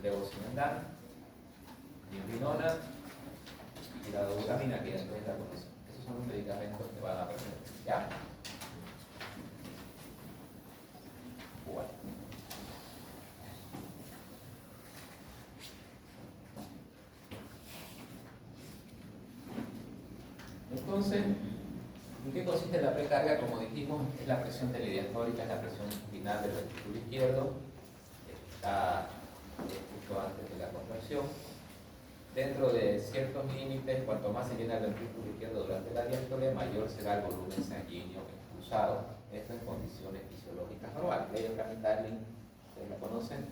levosimendan, diprinona y la dobutamina, que ya ustedes la conocen. Esos son los medicamentos que van a aprender. ¿Ya? Bueno. Entonces, ¿en qué consiste la precarga? Como dijimos, es la presión telediastólica, es la presión final del ventrículo izquierdo, está justo antes de la contracción. Dentro de ciertos límites, cuanto más se llena el ventrículo izquierdo durante la diástole, mayor será el volumen sanguíneo expulsado. Esto en condiciones fisiológicas normales. Ley de Darling, ustedes la conocen.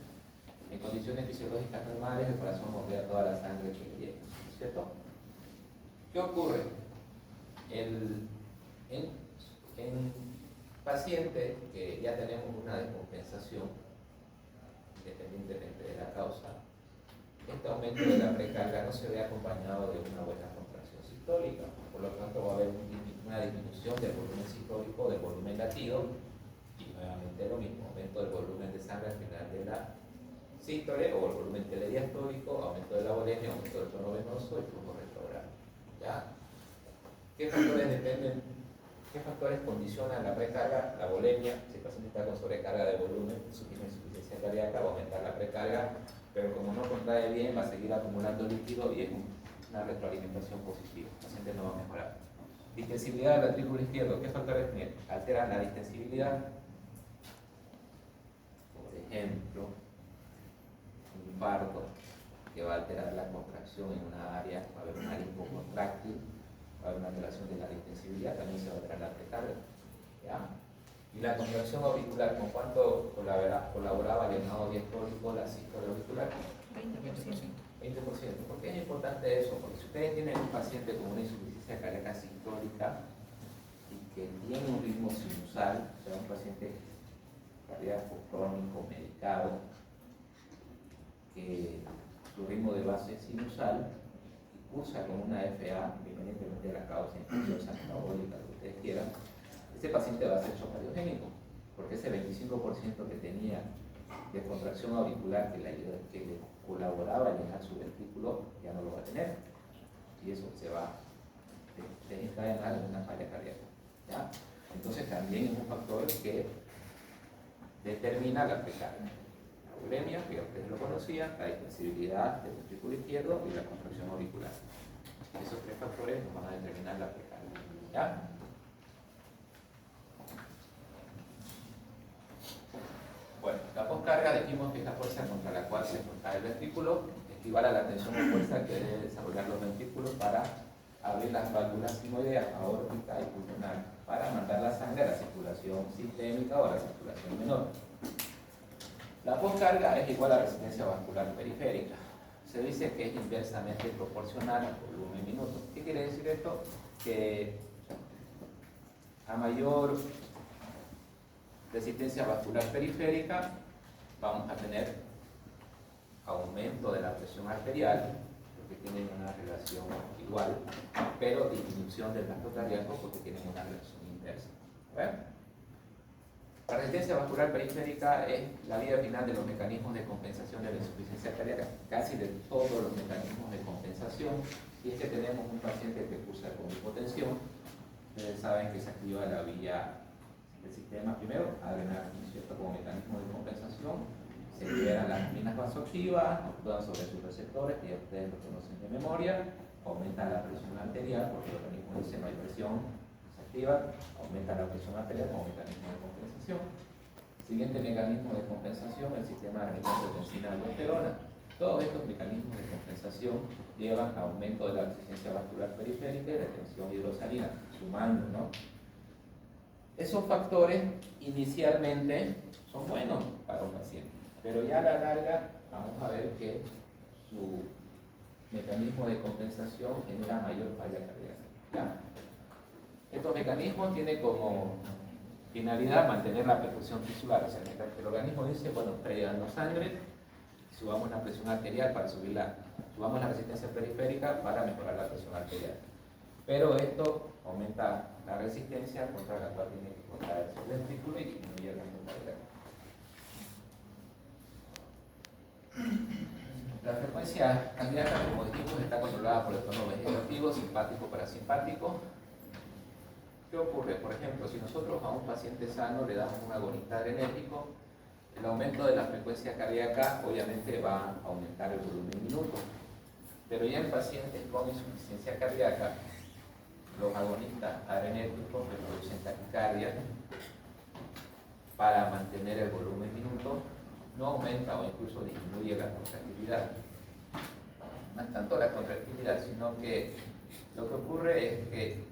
En condiciones fisiológicas normales, el corazón bombea toda la sangre que le llega, ¿cierto? ¿Qué ocurre? En pacientes que ya tenemos una descompensación, independientemente de la causa, este aumento de la precarga no se ve acompañado de una buena contracción sistólica, por lo tanto va a haber una disminución del volumen sistólico, del volumen latido, y nuevamente lo mismo, aumento del volumen de sangre al final de la sístole, o el volumen telediastólico, aumento de la volemia, aumento del tono venoso y flujo retrogrado. ¿Ya? ¿Qué factores dependen? ¿Qué factores condicionan la precarga? La volemia, si el paciente está con sobrecarga de volumen, insuficiencia cardíaca, va a aumentar la precarga, pero como no contrae bien, va a seguir acumulando líquido y es una retroalimentación positiva. El paciente no va a mejorar. Distensibilidad del ventrículo izquierdo. ¿Qué factores alteran la distensibilidad? Por ejemplo, un infarto que va a alterar la contracción en una área, va a haber una área hipocontráctil, va a haber una alteración de la distensibilidad, también se va a alterar la precarga. ¿Ya? Y la contracción auricular, ¿con cuánto colaboraba el llamado diastólico, la sístole auricular? 20%. 20%. ¿Por qué es importante eso? Porque si ustedes tienen un paciente con una insuficiencia cardíaca sistólica y que tiene un ritmo sinusal, o sea, un paciente cardíaco crónico medicado, que su ritmo de base es sinusal y cursa con una FA, independientemente de la causa infecciosa, metabólica, lo que ustedes quieran, ese paciente va a ser shock cardiogénico, porque ese 25% que tenía de contracción auricular que le colaboraba a llenar su ventrículo ya no lo va a tener, y eso se va a desencadenar en una falla cardíaca. ¿Ya? Entonces también es un factor que determina la precarga. La volemia, que ustedes lo conocían, la distensibilidad del ventrículo izquierdo y la contracción auricular. Esos tres factores nos van a determinar la precarga. ¿Ya? Bueno, la poscarga dijimos que es la fuerza contra la cual se contrae el ventrículo, equivale a la tensión o fuerza que deben desarrollar los ventrículos para abrir las válvulas sinoideas, aórtica y pulmonar, para mandar la sangre a la circulación sistémica o a la circulación menor. La poscarga es igual a resistencia vascular periférica. Se dice que es inversamente proporcional al volumen minuto. ¿Qué quiere decir esto? Que a mayor resistencia vascular periférica vamos a tener aumento de la presión arterial, porque tienen una relación igual, pero disminución del gasto cardíaco porque tienen una relación inversa. La resistencia vascular periférica es la vía final de los mecanismos de compensación de la insuficiencia cardíaca, casi de todos los mecanismos de compensación. Si es que tenemos un paciente que cursa con hipotensión, ustedes saben que se activa la vía del sistema primero, adrenal, ¿cierto? Como mecanismo de compensación, se liberan las minas vasoactivas, actúan sobre sus receptores, que ya ustedes lo conocen de memoria, aumentan la presión arterial, porque el organismo dice no hay presión, se activa, aumenta la presión arterial como mecanismo de compensación. Siguiente mecanismo de compensación, el sistema de angiotensina-aldosterona. Todos estos mecanismos de compensación llevan a aumento de la resistencia vascular periférica y retención hidrosalina, sumando, ¿no? Esos factores inicialmente son buenos para un paciente, pero ya a la larga vamos a ver que su mecanismo de compensación genera mayor falla cardíaca. ¿Ya? Estos mecanismos tienen como finalidad mantener la perfusión tisular, o sea, el organismo dice, bueno, traigan sangre, subamos la presión arterial para subamos la resistencia periférica para mejorar la presión arterial. Pero esto aumenta la resistencia contra la cual tiene que contraerse el ventrículo y disminuye el gasto cardíaco. La frecuencia cardíaca, como dijimos, está controlada por el tono vegetativo, simpático, parasimpático. ¿Qué ocurre? Por ejemplo, si nosotros a un paciente sano le damos un agonista adrenérgico, el aumento de la frecuencia cardíaca obviamente va a aumentar el volumen minuto. Pero ya en pacientes con insuficiencia cardíaca, los agonistas adrenérgicos reproducen taquicardia para mantener el volumen minuto, no aumenta o incluso disminuye la contractilidad. No es tanto la contractilidad, sino que lo que ocurre es que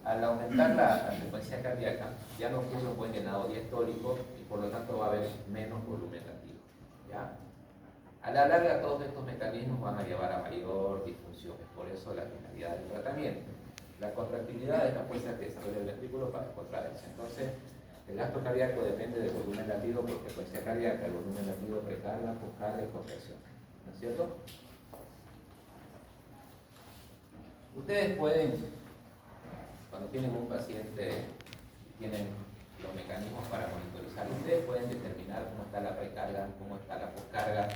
al aumentar la frecuencia cardíaca ya no ocurre un buen llenado diastólico y por lo tanto va a haber menos volumen latido, ¿ya? A la larga todos estos mecanismos van a llevar a mayor disfunción, es por eso la finalidad del tratamiento. La contractilidad es la fuerza que desarrolla el ventrículo para contraerse. Entonces, el gasto cardíaco depende del volumen latido por frecuencia cardíaca, el volumen latido precarga, poscarga y contracción. ¿No es cierto? Ustedes pueden, cuando tienen un paciente y tienen los mecanismos para monitorizar, ustedes pueden determinar cómo está la precarga, cómo está la poscarga,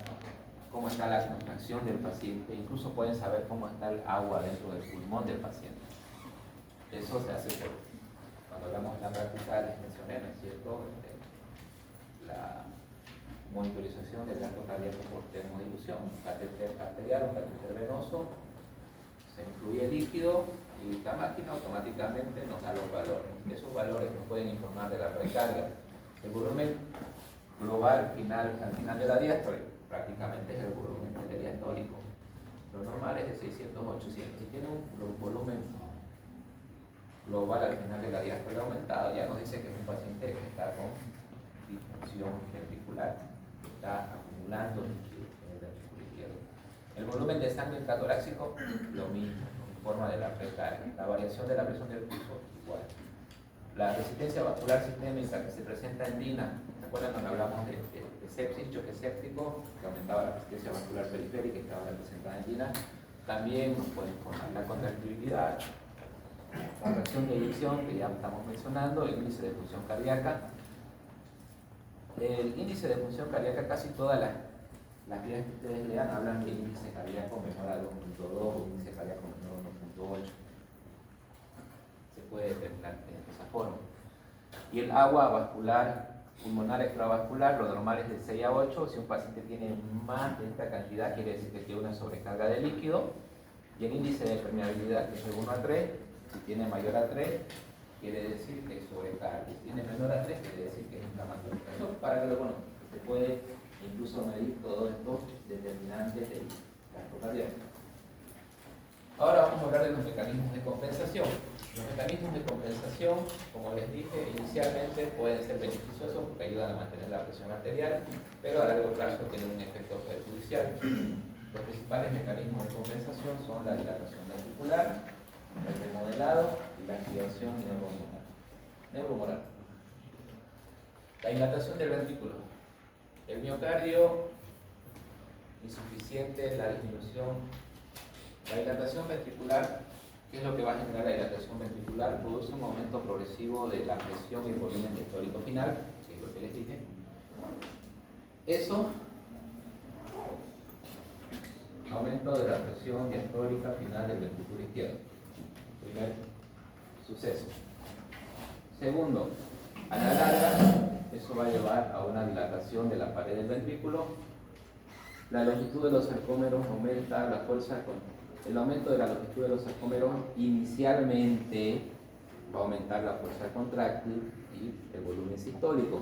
cómo está la contracción del paciente, incluso pueden saber cómo está el agua dentro del pulmón del paciente. Eso se hace cuando hablamos de la práctica, les mencioné, ¿no es cierto? La monitorización del gasto cardíaco por termodilución, catéter arterial o catéter venoso, se incluye líquido y la máquina automáticamente nos da los valores. Esos valores nos pueden informar de la precarga. El volumen global al final de la diástole prácticamente es el volumen diastólico. Lo normal es de 600 a 800. Si tiene un volumen global al final de la diástole aumentado, ya nos dice que es un paciente que está con disfunción ventricular, que está acumulando líquido en el ventrículo izquierdo. El volumen de sangre intratorácico, lo mismo, en forma de la precarga. La variación de la presión del pulso, igual. La resistencia vascular sistémica que se presenta en DINA, ¿se acuerdan cuando hablamos de sepsis, choque séptico, que aumentaba la resistencia vascular periférica que estaba representada en DINA? También nos puede informar la contractibilidad, la reacción de eyección que ya estamos mencionando, el índice de función cardíaca. El índice de función cardíaca, casi todas las guías que ustedes lean hablan de índice cardíaco menor a 2.2 o índice cardíaco menor a 1.8. Se puede determinar de esa forma. Y el agua vascular pulmonar extravascular, lo normal es de 6 a 8. Si un paciente tiene más de esta cantidad, quiere decir que tiene una sobrecarga de líquido. Y el índice de permeabilidad, que es de 1 a 3, si tiene mayor a 3, quiere decir que es sobrecarga. Si tiene menor a 3, quiere decir que es inflamatorio. Eso para que lo conozcan. Se puede incluso medir todos estos determinantes del gasto cardíaco. Ahora vamos a hablar de los mecanismos de compensación. Los mecanismos de compensación, como les dije, inicialmente pueden ser beneficiosos porque ayudan a mantener la presión arterial, pero a largo plazo tienen un efecto perjudicial. Los principales mecanismos de compensación son la dilatación ventricular, el remodelado y la activación neuromoral. La dilatación del ventrículo. El miocardio insuficiente, la disminución. La dilatación ventricular, ¿qué es lo que va a generar la dilatación ventricular? Produce un aumento progresivo de la presión y el volumen diastólico final, que es lo que les dije. Eso, aumento de la presión diastólica final del ventrículo izquierdo. Primer suceso. Segundo, a la larga, eso va a llevar a una dilatación de la pared del ventrículo. La longitud de los sarcómeros aumenta, la fuerza el aumento de la longitud de los sarcómeros inicialmente va a aumentar la fuerza contráctil y el volumen sistólico,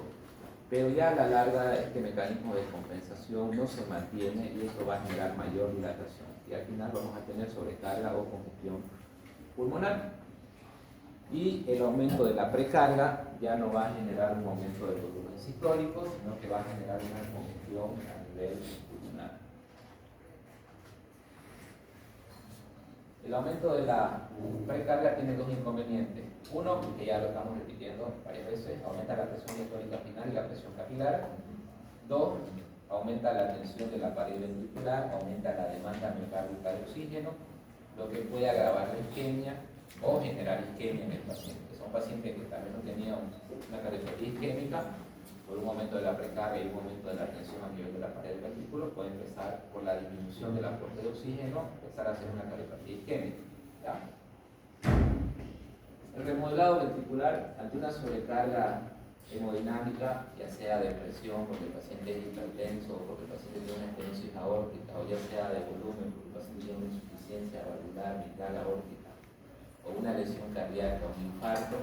pero ya a la larga este mecanismo de compensación no se mantiene y eso va a generar mayor dilatación y al final vamos a tener sobrecarga o congestión pulmonar. Y el aumento de la precarga ya no va a generar un aumento del volumen sistólico, sino que va a generar una congestión a nivel pulmonar. El aumento de la precarga tiene dos inconvenientes. Uno, que ya lo estamos repitiendo varias veces, aumenta la presión diastólica final y la presión capilar. Dos, aumenta la tensión de la pared ventricular, aumenta la demanda miocárdica de oxígeno, lo que puede agravar la isquemia o generar isquemia en el paciente. Es un paciente que tal vez no tenía una cardiopatía isquémica, por un aumento de la precarga y un aumento de la tensión a nivel de la pared del ventrículo, puede empezar por la disminución del aporte de oxígeno, empezar a hacer una cardiopatia isquémica. ¿Ya? El remodelado ventricular ante una sobrecarga hemodinámica, ya sea de presión porque el paciente es hipertenso, o porque el paciente tiene una estenosis aórtica, o ya sea de volumen porque el paciente tiene una insuficiencia valvular, mitral aórtica, o una lesión cardíaca o un infarto,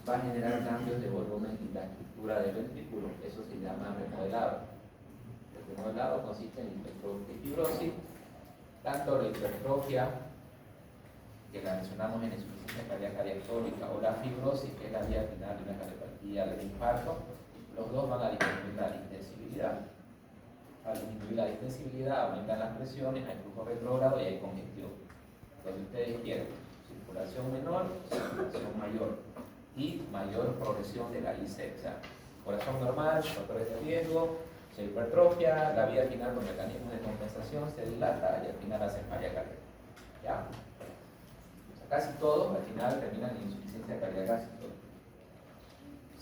va a generar cambios de volumen y la estructura del ventrículo. Eso se llama remodelado. El remodelado consiste en hipertrofia y fibrosis, tanto la hipertrofia, que la mencionamos en insuficiencia cardíaca diastólica, o la fibrosis, que es la vía final de una cardiopatía del infarto, los dos van a disminuir la distensibilidad. Al disminuir la distensibilidad, aumentan las presiones, hay flujo retrógrado y hay congestión. Donde ustedes quieren circulación menor, circulación mayor y mayor progresión de la IC. O sea, corazón normal, factores de riesgo, se hipertrofia, la vía final con mecanismos de compensación se dilata y al final hace falla cardíaca. ¿Ya? Casi todos al final terminan en insuficiencia cardíaca, casi todos.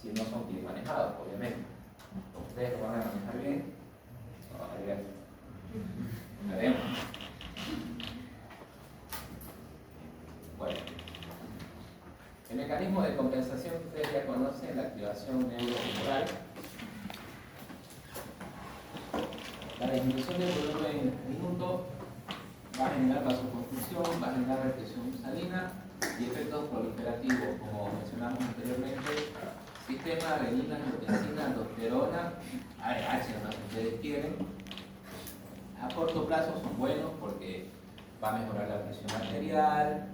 Si no son bien manejados, obviamente. Ustedes lo van a manejar bien. No, a ver. Veremos. Bueno. El mecanismo de compensación que ustedes ya conocen, la activación neurohumoral. La disminución del volumen minuto va a generar vasoconstricción, va a generar retención salina y efectos proliferativos, como mencionamos anteriormente, sistema renina, angiotensina, aldosterona, ARH, ¿no? Si ustedes quieren. A corto plazo son buenos porque va a mejorar la presión arterial,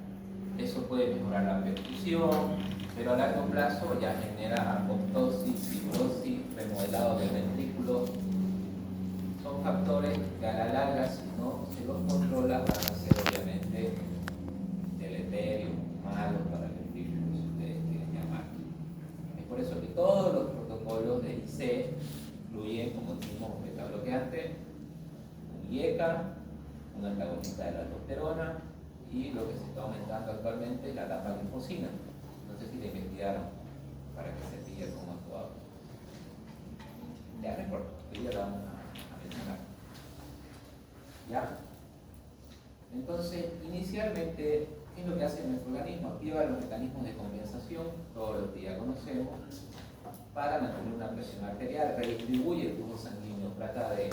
eso puede mejorar la perfusión, pero a largo plazo ya genera apoptosis, fibrosis, remodelado del ventrículo. Son factores que a la larga, si no se los controla, van a ser obviamente deleterios, malos para el ventrículo, si ustedes quieren llamar. Es por eso que todos los protocolos de IC incluyen, como dijimos, un beta bloqueante, un IECA, un antagonista de la aldosterona y lo que se está aumentando actualmente es la dapaglifosina. No sé si la investigaron para que se pille cómo actuaba. Ya no importa, hoy ya la vamos a mencionar. ¿Ya? Entonces, inicialmente, ¿qué es lo que hace nuestro organismo? Activa los mecanismos de compensación, todos los que ya conocemos, para mantener una presión arterial, redistribuye el flujo sanguíneo, trata de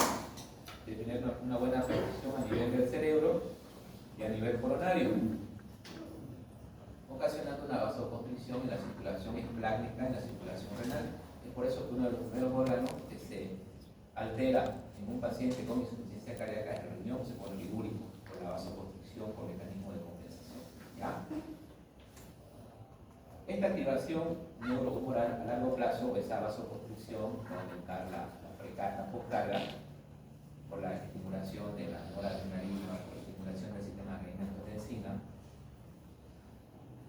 tener una buena presión a nivel del cerebro y a nivel coronario, ocasionando una vasoconstricción en la circulación esplácnica, en la circulación renal. Es por eso que uno de los primeros órganos que se altera en un paciente con insuficiencia cardíaca es el riñón, se pone ligúrico por la vasoconstricción, por mecanismo de compensación. ¿Ya? Esta activación neurohumoral a largo plazo, esa vasoconstricción, va a aumentar la precarga, postcarga, por la estimulación de la noradrenalina, por la estimulación del sistema renina-angiotensina.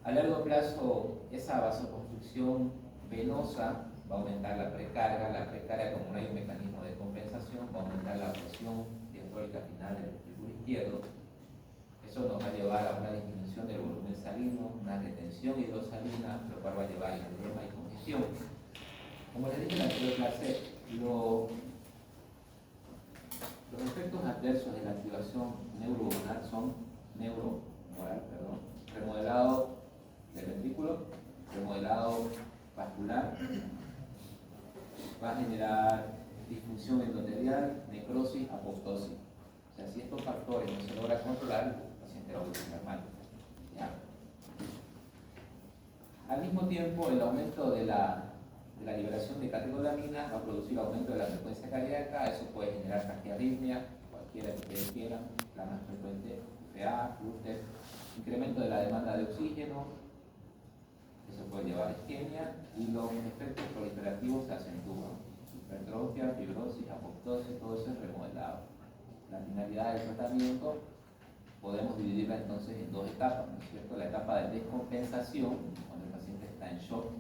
A largo plazo, esa vasoconstricción venosa va a aumentar la precarga como no hay un mecanismo de compensación, va a aumentar la presión diastólica final del ventrículo izquierdo. Eso nos va a llevar a una disminución del volumen salino, una retención hidrosalina, lo cual va a llevar a edema y congestión. Como les dije en la anterior clase, los efectos adversos de la activación neurohumoral remodelado del ventrículo, remodelado vascular, va a generar disfunción endotelial, necrosis, apoptosis. O sea, si estos factores no se logra controlar, el paciente va a evolucionar mal. ¿Ya? Al mismo tiempo, el aumento de la liberación de catecolaminas va a producir aumento de la frecuencia cardíaca, eso puede generar taquiarritmia, cualquiera que ustedes quieran, la más frecuente, FA, clúster, incremento de la demanda de oxígeno, eso puede llevar a isquemia, y los efectos proliferativos se acentúan. Hipertrofia, fibrosis, apoptosis, todo eso es remodelado. La finalidad del tratamiento podemos dividirla entonces en dos etapas, ¿no es cierto? La etapa de descompensación, cuando el paciente está en shock,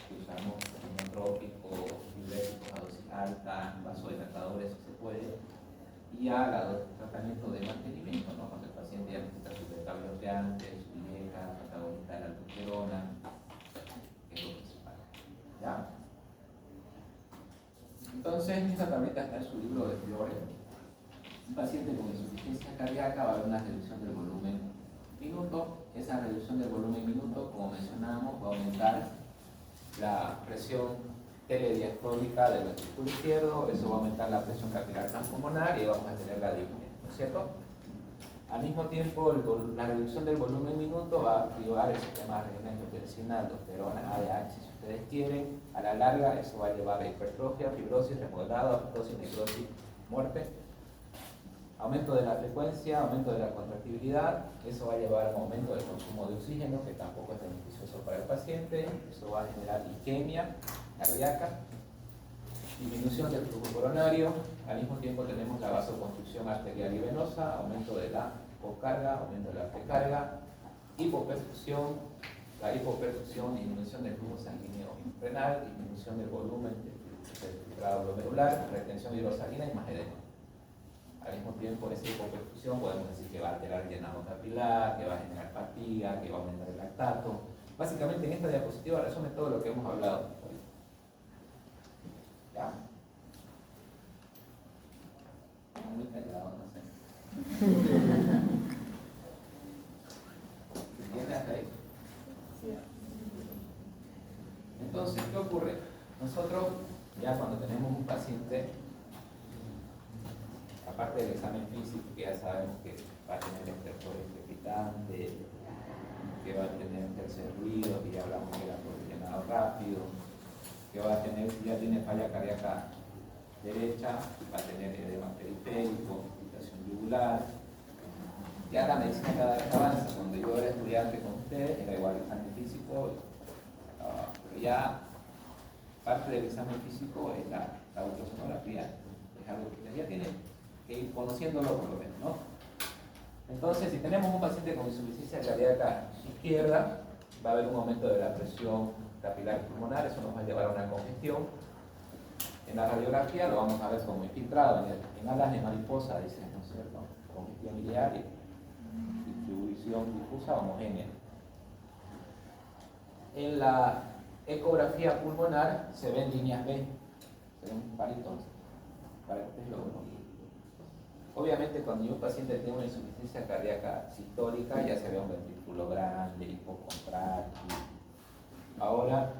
que usamos inotrópicos, diuréticos a dosis alta, vasodilatadores si se puede, y ya el tratamiento de mantenimiento, ¿no? Cuando el paciente ya necesita su beta bloqueante, su IECA, su antagonista de la aldosterona, que es lo principal. ¿Ya? Entonces, esta tableta está en su libro de Flores. Un paciente con insuficiencia cardíaca va a haber una reducción del volumen minuto. Esa reducción del volumen minuto, como mencionábamos, va a aumentar la presión telediastólica del ventrículo izquierdo, eso va a aumentar la presión capilar transpulmonar y vamos a tener la disnea, ¿no es cierto? Al mismo tiempo, la reducción del volumen minuto va a activar el sistema renina angiotensina, aldosterona, ADH, si ustedes quieren. A la larga, eso va a llevar a hipertrofia, fibrosis, remodelado, apoptosis, necrosis, muerte. Aumento de la frecuencia, aumento de la contractibilidad, eso va a llevar a un aumento del consumo de oxígeno, que tampoco es beneficioso para el paciente. Eso va a generar isquemia cardíaca, disminución del flujo coronario. Al mismo tiempo tenemos la vasoconstricción arterial y venosa, aumento de la hipocarga, aumento de la precarga, hipoperfusión, la hipoperfusión, disminución del flujo sanguíneo renal, disminución del volumen del filtrado glomerular, retención hidrosalina y más edema. Al mismo tiempo, esa hipoperfusión podemos decir que va a alterar el llenado capilar, que va a generar fatiga, que va a aumentar el lactato. Básicamente, en esta diapositiva resume todo lo que hemos hablado hoy. ¿Ya? Muy callado, no sé. ¿Se entiende hasta ahí? Sí. Entonces, ¿qué ocurre? Nosotros, ya cuando tenemos un paciente, aparte del examen físico, que ya sabemos que va a tener estertor crepitante, que va a tener tercer ruido, que ya hablamos que era por llenado rápido, que va a tener, si ya tiene falla cardíaca derecha, va a tener edema periférico, irritación yugular. Ya la medicina cada vez avanza. Cuando yo era estudiante con ustedes, era igual el examen físico, pero ya parte del examen físico es la ultrasonografía, es algo que ustedes ya tienen que ir conociéndolo por lo menos, ¿no? Entonces, si tenemos un paciente con insuficiencia cardíaca izquierda, va a haber un aumento de la presión capilar pulmonar, eso nos va a llevar a una congestión. En la radiografía lo vamos a ver como infiltrado en alas de mariposa, dice, ¿no es cierto? Congestión biliar y distribución difusa homogénea. En la ecografía pulmonar se ven líneas B, se ven palitos, para que ustedes lo vean. Obviamente, cuando un paciente tiene una insuficiencia cardíaca sistólica, ya se ve un ventrículo grande, hipocontráctil. Ahora,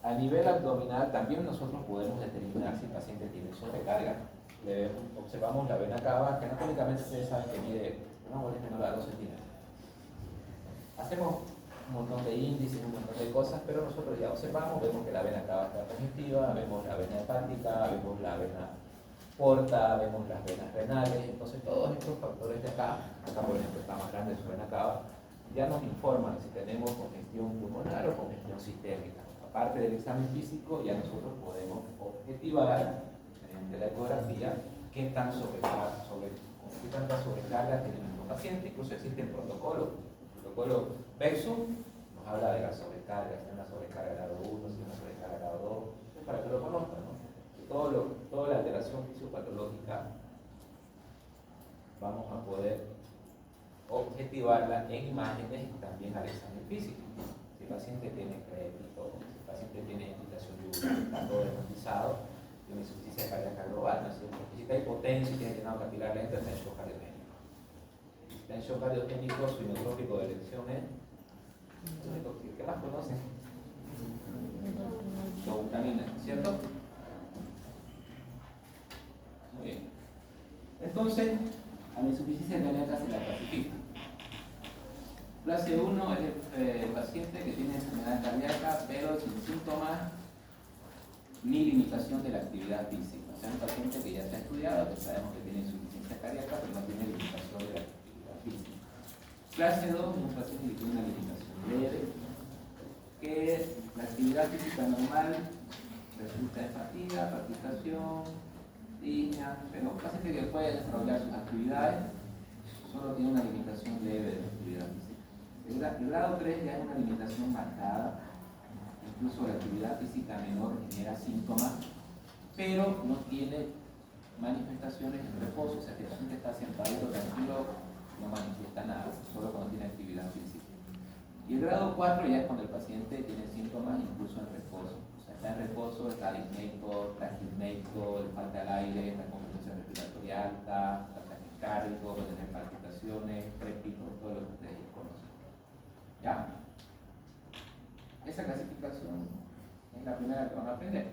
a nivel abdominal, también nosotros podemos determinar si el paciente tiene sobrecarga. Observamos la vena cava, que anatómicamente ustedes saben que mide una bola menor a 2 centímetros. Hacemos un montón de índices, un montón de cosas, pero nosotros ya observamos, vemos que la vena cava está congestiva, vemos la vena hepática, vemos la vena porta, vemos las venas renales. Entonces todos estos factores de acá por ejemplo está más grande su vena cava, ya nos informan si tenemos congestión pulmonar o congestión sistémica. Aparte del examen físico, ya nosotros podemos objetivar mediante la ecografía qué tanta sobrecarga tiene nuestro paciente. Incluso existen protocolos. El protocolo Vexum nos habla de la sobrecarga, si es una sobrecarga de grado 1, si es una sobrecarga de grado 2, para que lo conozcan, ¿no? Toda la alteración fisiopatológica vamos a poder objetivarla en imágenes y también al examen físico. Si el paciente tiene crédito, si el paciente tiene irritación yugular, está todo diagnostizado, tiene insuficiencia cardíaca global, ¿no es cierto? Si está hipotenso y tiene llenado capilar lento, está en shock cardiogénico. Si está en shock cardiogénico, su inotrópico de elección es ¿qué más conocen? Dobutamina, ¿cierto? Muy bien. Entonces, a la insuficiencia cardíaca se la clasifica. Clase 1 es el paciente que tiene enfermedad cardíaca, pero sin síntomas ni limitación de la actividad física. O sea, un paciente que ya se ha estudiado, que sabemos que tiene insuficiencia cardíaca, pero no tiene limitación de la actividad física. Clase 2 es un paciente que tiene una limitación leve, que la actividad física normal resulta en fatiga, palpitación, disnea, pero un paciente que puede desarrollar sus actividades solo tiene una limitación leve de la actividad física. El grado 3 ya es una limitación marcada, incluso la actividad física menor genera síntomas, pero no tiene manifestaciones en reposo, o sea que el paciente está sentadito tranquilo, no manifiesta nada, solo cuando tiene actividad física. Y el grado 4 ya es cuando el paciente tiene síntomas incluso en reposo, o sea está en reposo, está disneico, taquipneico, le falta el aire, está con frecuencia respiratoria alta, está taquicárdico, puede tener palpitaciones, trépito, todo lo que ustedes ya conocen. ¿Ya? Esa clasificación es la primera que van a aprender.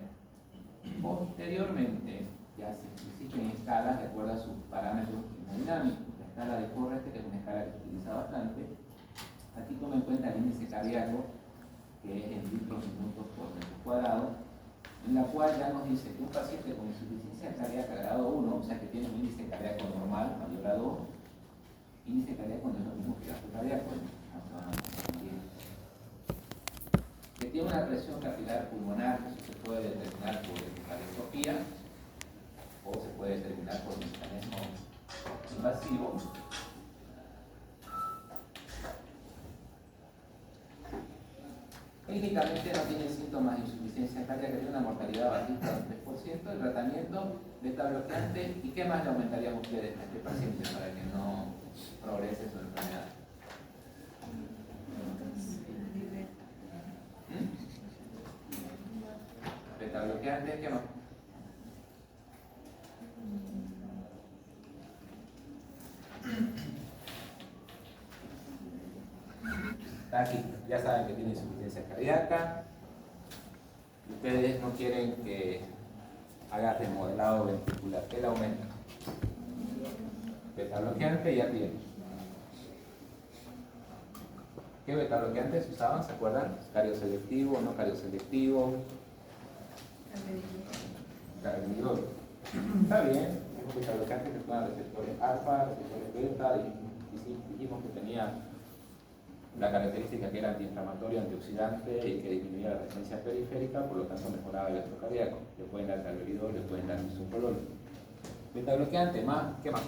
Posteriormente, ya se existen escalas de acuerdo a sus parámetros hemodinámicos. La escala de Forrest, que es una escala que se utiliza bastante. Aquí toma en cuenta el índice cardíaco, que es en litros minutos por metro cuadrado, en la cual ya nos dice que un paciente con insuficiencia cardíaca grado 1, o sea que tiene un índice cardíaco normal, mayor a 2, índice cardíaco no es lo mismo que gasto cardíaco, que tiene una presión capilar pulmonar, que eso se puede determinar por ecocardiografía o se puede determinar por mecanismo invasivo. Clínicamente no tiene síntomas de insuficiencia cardíaca, tiene una mortalidad bajista del 3%, el tratamiento beta bloqueante. ¿Y qué más le aumentarían ustedes a este paciente para que no progrese su enfermedad? Beta bloqueante, ¿qué más? Aquí ya saben que tiene insuficiencia cardíaca. Ustedes no quieren que haga remodelado ventricular. ¿Qué le aumenta? Beta bloqueante ya tiene. ¿Qué beta bloqueantes usaban? ¿Se acuerdan? Carioselectivo, no carioselectivo. Carvedilol. Está bien. Es un beta bloqueante que puedan receptores alfa, receptores beta, y dijimos que tenía la característica que era antiinflamatorio, antioxidante y que disminuía la resistencia periférica, por lo tanto mejoraba el electrocardíaco. Le pueden dar carvedilol, le pueden dar bisoprolol. Beta bloqueante, más, ¿qué más?